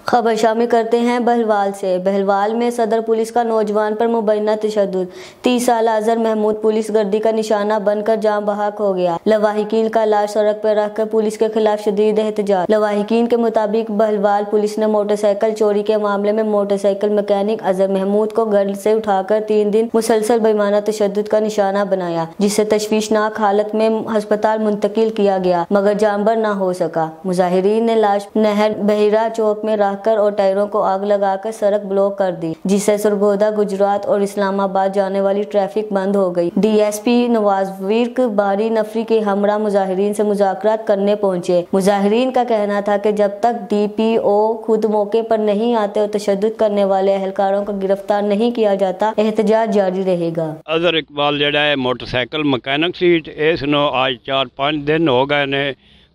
خبر شامل کرتے ہیں بہلوال سے۔ بہلوال میں صدر پولیس کا نوجوان پر مبینہ تشدد، 30 سالہ اظہر محمود پولیس گردی کا نشانہ بن کر جاں بحق ہو گیا۔ لواحقین کا لاش سڑک پر رکھ کر پولیس کے خلاف شدید احتجاج۔ لواحقین کے مطابق بہلوال پولیس نے موٹر سائیکل چوری کے معاملے میں motorcycle mechanic Azhar Mahmood کو گھر سے اٹھا کر 3 دن مسلسل بےمعنی تشدد کا نشانہ بنایا، جسے تشویشناک حالت میں ہسپتال منتقل کیا گیا مگر جاں بحق نہ ہو سکا۔ مظاہرین نے لاش نہر بحیرہ چوک میں رکھ کر اور ٹائروں کو آگ لگا کر سڑک بلاک کر دی، جس سے سرگودا گجرات اور اسلام آباد جانے والی ٹریفک بند ہو گئی۔ ڈی ایس پی نواز ورق باری نفری کے ہمراہ مظاہرین سے مذاکرات کرنے پہنچے۔ مظاہرین کا کہنا تھا کہ جب تک ڈی پی او خود موقع پر نہیں آتے اور تشدد کرنے والے اہلکاروں کو گرفتار نہیں کیا جاتا، احتجاج جاری رہے گا۔ اظہر اقبال جڑا ہے موٹر سائیکل مکینک سی، اس نو آج 4-5 دن ہو گئے نے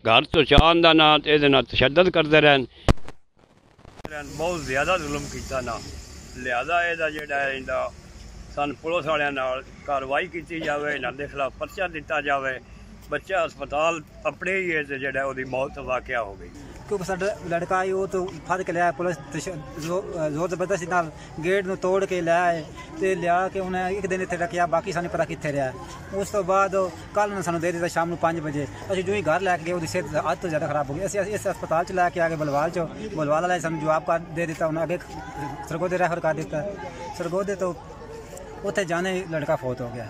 گھر تو چاہن دا نا تے تشدد کرتے رہن، بہت زیادہ ظلم کیتا نا، لہذا یہ سن پولیس والوں کاروائی کی جائے، انہوں کے خلاف پرچہ دتا جائے۔ بچہ ہسپتال اپنے ہی ہے جڑا وہ موت واقعہ ہو گئی، کیونکہ سا لڑکا ہے وہ تو پھڑ کے لیا پولیس زور زبردستی نال گیٹ نو توڑ کے لیا ہے تے لیا کہ انہیں ایک دن اتنے رکھیا، باقی سانو پتا کتنے رہا ہے۔ اس تو بعد کل انہیں سانو دے دیتا شام کو 5 بجے، اچھا جو ہی گھر لے کے گئے وہ صحت حد تو زیادہ خراب ہو گئی۔ اسی اس ہسپتال چ لے کے آگے بلوال بلوال والے سانو جواب کر دے دیتا، انہیں اگے سرگودے ریفر کر دیتا، سرگودے تو اتنے جانے لڑکا فوت ہو گیا۔